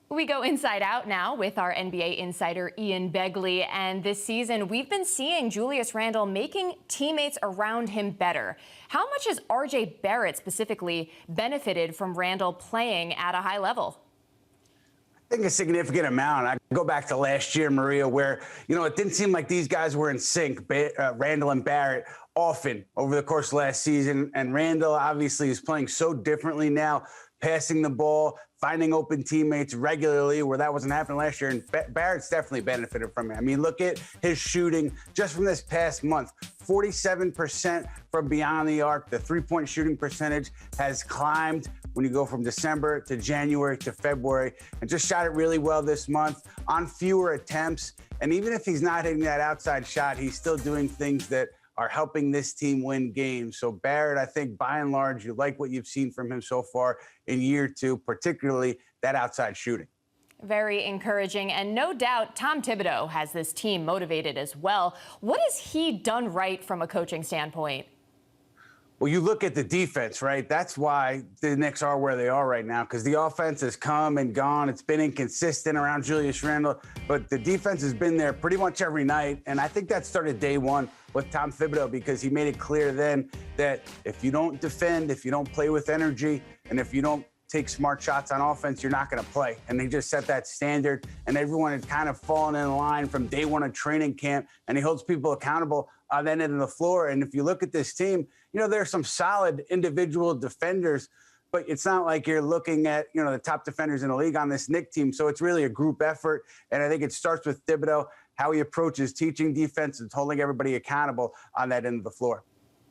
We go inside out now with our NBA insider Ian Begley, and this season we've been seeing Julius Randle making teammates around him better. How much has RJ Barrett specifically benefited from Randle playing at a high level? I think a significant amount. I go back to last year, Maria, where, it didn't seem like these guys were in sync, Randle and Barrett, often over the course of last season. And Randle obviously is playing so differently now, passing the ball, finding open teammates regularly, where that wasn't happening last year. And Barrett's definitely benefited from it. I mean, look at his shooting just from this past month. 47% from beyond the arc. The three-point shooting percentage has climbed when you go from December to January to February, and just shot it really well this month on fewer attempts. And even if he's not hitting that outside shot, he's still doing things that are helping this team win games. So Barrett, I think by and large, you like what you've seen from him so far in year two, particularly that outside shooting. Very encouraging, and no doubt Tom Thibodeau has this team motivated as well. What has he done right from a coaching standpoint? Well, you look at the defense, right? That's why the Knicks are where they are right now, because the offense has come and gone. It's been inconsistent around Julius Randle, but the defense has been there pretty much every night. And I think that started day one with Tom Thibodeau, because he made it clear then that if you don't defend, if you don't play with energy, and if you don't take smart shots on offense, you're not going to play. And they just set that standard, and everyone had kind of fallen in line from day one of training camp, and he holds people accountable on that end of the floor. And if you look at this team, there's some solid individual defenders, but it's not like you're looking at, the top defenders in the league on this Knicks team. So it's really a group effort. And I think it starts with Thibodeau, how he approaches teaching defense and holding everybody accountable on that end of the floor.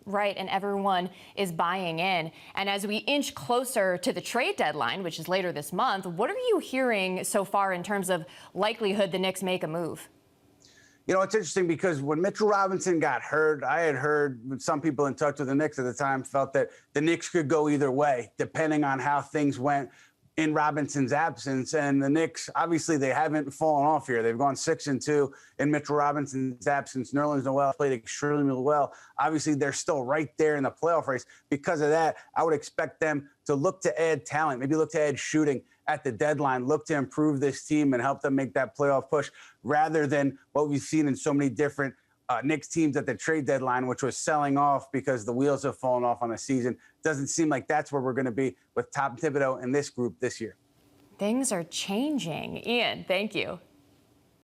Right, and everyone is buying in. And as we inch closer to the trade deadline, which is later this month, what are you hearing so far in terms of likelihood the Knicks make a move? It's interesting because when Mitchell Robinson got hurt, I had heard some people in touch with the Knicks at the time felt that the Knicks could go either way, depending on how things went in Robinson's absence. And the Knicks, obviously, they haven't fallen off here. They've gone 6-2 in Mitchell Robinson's absence. Nerlens Noel played extremely well. Obviously, they're still right there in the playoff race. Because of that, I would expect them to look to add talent, maybe look to add shooting at the deadline, look to improve this team and help them make that playoff push, rather than what we've seen in so many different Knicks teams at the trade deadline, which was selling off because the wheels have fallen off on the season. Doesn't seem like that's where we're going to be with Tom Thibodeau and this group this year. Things are changing. Ian, thank you.